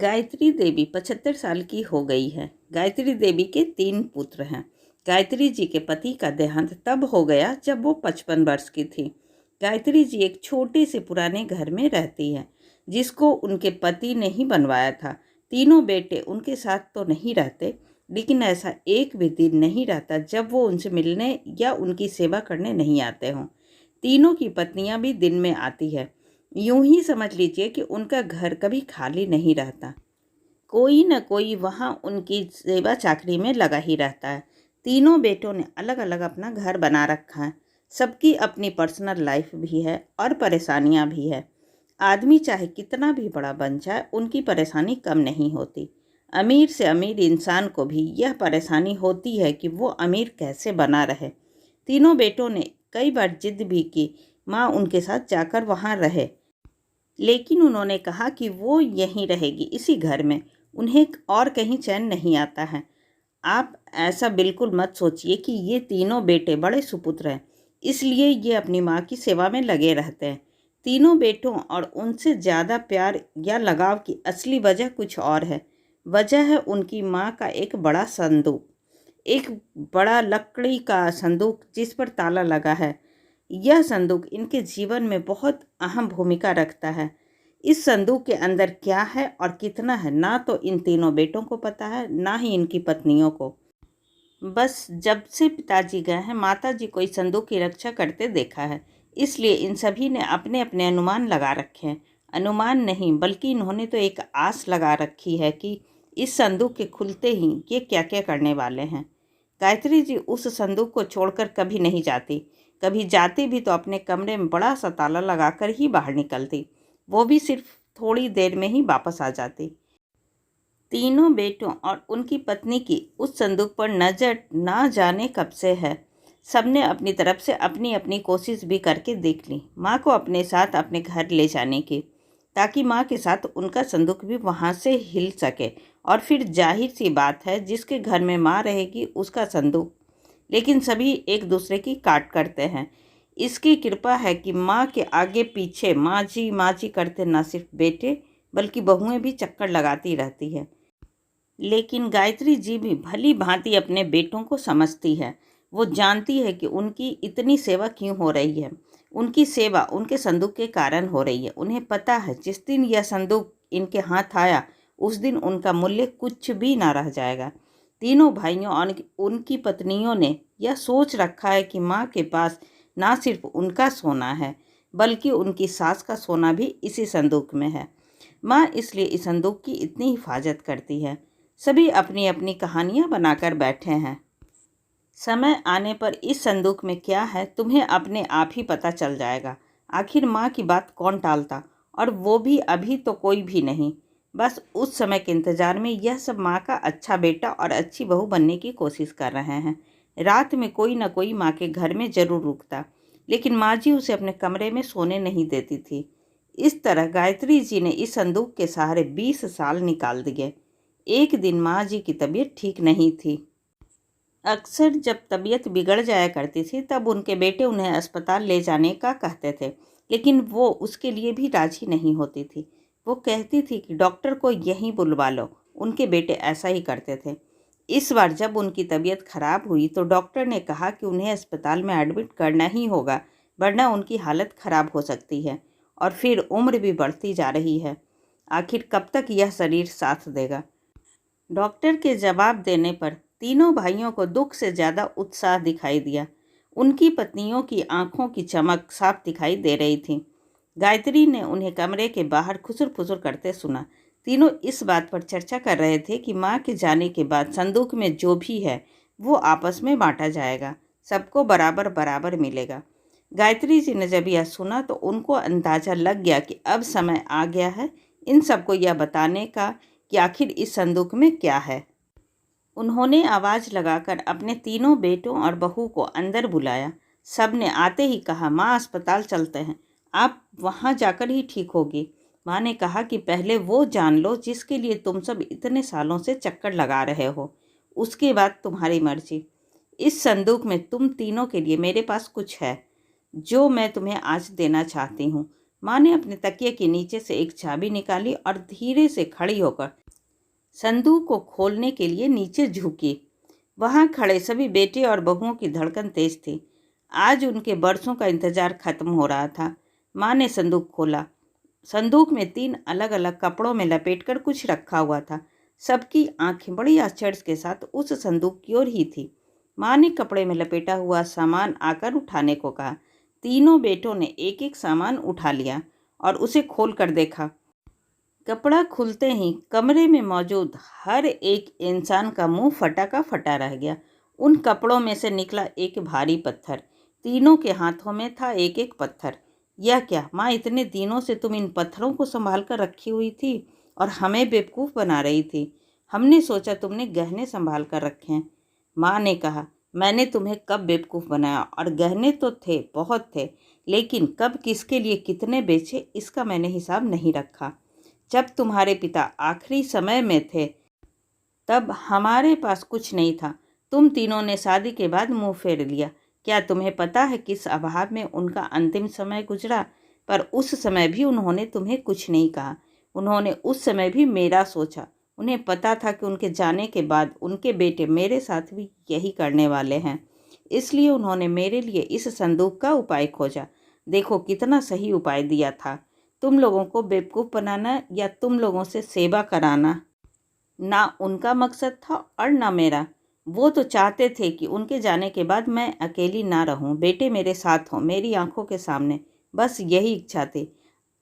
गायत्री देवी 75 साल की हो गई है। गायत्री देवी के 3 पुत्र हैं। गायत्री जी के पति का देहांत तब हो गया जब वो 55 वर्ष की थी। गायत्री जी एक छोटे से पुराने घर में रहती हैं, जिसको उनके पति ने ही बनवाया था। तीनों बेटे उनके साथ तो नहीं रहते, लेकिन ऐसा एक भी दिन नहीं रहता जब वो उनसे मिलने या उनकी सेवा करने नहीं आते हों। तीनों की पत्नियां भी दिन में आती है। यूं ही समझ लीजिए कि उनका घर कभी खाली नहीं रहता। कोई न कोई वहाँ उनकी सेवा चाकरी में लगा ही रहता है। तीनों बेटों ने अलग अलग अपना घर बना रखा है। सबकी अपनी पर्सनल लाइफ भी है और परेशानियाँ भी है। आदमी चाहे कितना भी बड़ा बन जाए, उनकी परेशानी कम नहीं होती। अमीर से अमीर इंसान को भी यह परेशानी होती है कि वो अमीर कैसे बना रहे। तीनों बेटों ने कई बार जिद भी की, माँ उनके साथ जाकर वहाँ रहे, लेकिन उन्होंने कहा कि वो यहीं रहेगी, इसी घर में। उन्हें और कहीं चैन नहीं आता है। आप ऐसा बिल्कुल मत सोचिए कि ये तीनों बेटे बड़े सुपुत्र हैं, इसलिए ये अपनी माँ की सेवा में लगे रहते हैं। तीनों बेटों और उनसे ज़्यादा प्यार या लगाव की असली वजह कुछ और है। वजह है उनकी माँ का एक बड़ा संदूक, एक बड़ा लकड़ी का संदूक जिस पर ताला लगा है। यह संदूक इनके जीवन में बहुत अहम भूमिका रखता है। इस संदूक के अंदर क्या है और कितना है, ना तो इन तीनों बेटों को पता है, ना ही इनकी पत्नियों को। बस जब से पिताजी गए हैं, माताजी को इस संदूक की रक्षा करते देखा है, इसलिए इन सभी ने अपने अपने अनुमान लगा रखे हैं। अनुमान नहीं, बल्कि इन्होंने तो एक आस लगा रखी है कि इस संदूक के खुलते ही ये क्या क्या करने वाले हैं। गायत्री जी उस संदूक को छोड़कर कभी नहीं जाती। कभी जाती भी तो अपने कमरे में बड़ा सा ताला लगाकर ही बाहर निकलती, वो भी सिर्फ थोड़ी देर में ही वापस आ जाती। तीनों बेटों और उनकी पत्नी की उस संदूक पर नज़र ना जाने कब से है। सबने अपनी तरफ से अपनी अपनी कोशिश भी करके देख ली, माँ को अपने साथ अपने घर ले जाने की, ताकि माँ के साथ उनका संदूक भी वहाँ से हिल सके। और फिर जाहिर सी बात है, जिसके घर में माँ रहेगी उसका संदूक। लेकिन सभी एक दूसरे की काट करते हैं। इसकी कृपा है कि माँ के आगे पीछे माँ जी करते ना सिर्फ बेटे, बल्कि बहुएं भी चक्कर लगाती रहती है। लेकिन गायत्री जी भी भली भांति अपने बेटों को समझती है। वो जानती है कि उनकी इतनी सेवा क्यों हो रही है। उनकी सेवा उनके संदूक के कारण हो रही है। उन्हें पता है, जिस दिन यह संदूक इनके हाथ आया, उस दिन उनका मूल्य कुछ भी ना रह जाएगा। तीनों भाइयों और उनकी पत्नियों ने यह सोच रखा है कि माँ के पास ना सिर्फ उनका सोना है, बल्कि उनकी सास का सोना भी इसी संदूक में है। माँ इसलिए इस संदूक की इतनी हिफाजत करती है। सभी अपनी अपनी कहानियाँ बनाकर बैठे हैं। समय आने पर इस संदूक में क्या है, तुम्हें अपने आप ही पता चल जाएगा। आखिर माँ की बात कौन टालता, और वो भी अभी तो कोई भी नहीं। बस उस समय के इंतज़ार में यह सब माँ का अच्छा बेटा और अच्छी बहू बनने की कोशिश कर रहे हैं। रात में कोई ना कोई माँ के घर में ज़रूर रुकता, लेकिन माँ जी उसे अपने कमरे में सोने नहीं देती थी। इस तरह गायत्री जी ने इस संदूक के सहारे 20 साल निकाल दिए। एक दिन माँ जी की तबीयत ठीक नहीं थी। अक्सर जब तबीयत बिगड़ जाया करती थी, तब उनके बेटे उन्हें अस्पताल ले जाने का कहते थे, लेकिन वो उसके लिए भी राजी नहीं होती थी। वो कहती थी कि डॉक्टर को यहीं बुलवा लो। उनके बेटे ऐसा ही करते थे। इस बार जब उनकी तबीयत खराब हुई, तो डॉक्टर ने कहा कि उन्हें अस्पताल में एडमिट करना ही होगा, वरना उनकी हालत खराब हो सकती है, और फिर उम्र भी बढ़ती जा रही है। आखिर कब तक यह शरीर साथ देगा। डॉक्टर के जवाब देने पर तीनों भाइयों को दुख से ज़्यादा उत्साह दिखाई दिया। उनकी पत्नियों की आंखों की चमक साफ दिखाई दे रही थी। गायत्री ने उन्हें कमरे के बाहर खुसुर फुसुर करते सुना। तीनों इस बात पर चर्चा कर रहे थे कि माँ के जाने के बाद संदूक में जो भी है वो आपस में बांटा जाएगा, सबको बराबर बराबर मिलेगा। गायत्री जी ने जब यह सुना, तो उनको अंदाज़ा लग गया कि अब समय आ गया है इन सबको यह बताने का कि आखिर इस संदूक में क्या है। उन्होंने आवाज़ लगाकर अपने तीनों बेटों और बहू को अंदर बुलाया। सब ने आते ही कहा, माँ अस्पताल चलते हैं, आप वहाँ जाकर ही ठीक होगी। माँ ने कहा कि पहले वो जान लो जिसके लिए तुम सब इतने सालों से चक्कर लगा रहे हो, उसके बाद तुम्हारी मर्जी। इस संदूक में तुम तीनों के लिए मेरे पास कुछ है, जो मैं तुम्हें आज देना चाहती हूँ। माँ ने अपने तकिए के नीचे से एक चाबी निकाली और धीरे से खड़ी होकर संदूक को खोलने के लिए नीचे झुकी। वहाँ खड़े सभी बेटे और बहुओं की धड़कन तेज थी। आज उनके बरसों का इंतजार खत्म हो रहा था। माँ ने संदूक खोला। संदूक में 3 अलग अलग कपड़ों में लपेटकर कुछ रखा हुआ था। सबकी आंखें बड़ी आश्चर्य के साथ उस संदूक की ओर ही थी। माँ ने कपड़े में लपेटा हुआ सामान आकर उठाने को कहा। तीनों बेटों ने एक एक सामान उठा लिया और उसे खोल कर देखा। कपड़ा खुलते ही कमरे में मौजूद हर एक इंसान का मुंह फटा का फटा रह गया। उन कपड़ों में से निकला एक भारी पत्थर। तीनों के हाथों में था एक एक पत्थर। यह क्या माँ, इतने दिनों से तुम इन पत्थरों को संभाल कर रखी हुई थी और हमें बेवकूफ़ बना रही थी। हमने सोचा तुमने गहने संभाल कर रखे हैं। माँ ने कहा, मैंने तुम्हें कब बेवकूफ़ बनाया, और गहने तो थे, बहुत थे, लेकिन कब किसके लिए कितने बेचे इसका मैंने हिसाब नहीं रखा। जब तुम्हारे पिता आखिरी समय में थे तब हमारे पास कुछ नहीं था। तुम तीनों ने शादी के बाद मुंह फेर लिया। क्या तुम्हें पता है किस अभाव में उनका अंतिम समय गुजरा? पर उस समय भी उन्होंने तुम्हें कुछ नहीं कहा। उन्होंने उस समय भी मेरा सोचा। उन्हें पता था कि उनके जाने के बाद उनके बेटे मेरे साथ भी यही करने वाले हैं। इसलिए उन्होंने मेरे लिए इस संदूक का उपाय खोजा। देखो कितना सही उपाय दिया था। तुम लोगों को बेवकूफ़ बनाना या तुम लोगों से सेवा कराना ना उनका मकसद था और ना मेरा। वो तो चाहते थे कि उनके जाने के बाद मैं अकेली ना रहूं, बेटे मेरे साथ हों, मेरी आंखों के सामने। बस यही इच्छा थी।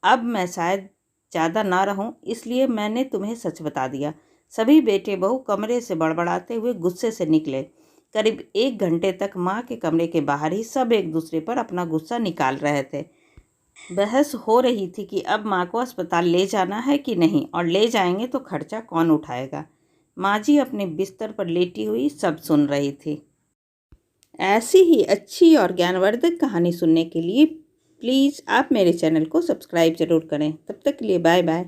अब मैं शायद ज़्यादा ना रहूं, इसलिए मैंने तुम्हें सच बता दिया। सभी बेटे बहू कमरे से बड़बड़ाते हुए गुस्से से निकले। करीब 1 घंटे तक माँ के कमरे के बाहर ही सब एक दूसरे पर अपना गुस्सा निकाल रहे थे। बहस हो रही थी कि अब माँ को अस्पताल ले जाना है कि नहीं, और ले जाएंगे तो खर्चा कौन उठाएगा। माँ जी अपने बिस्तर पर लेटी हुई सब सुन रही थी। ऐसी ही अच्छी और ज्ञानवर्धक कहानी सुनने के लिए प्लीज़ आप मेरे चैनल को सब्सक्राइब ज़रूर करें। तब तक के लिए बाय बाय।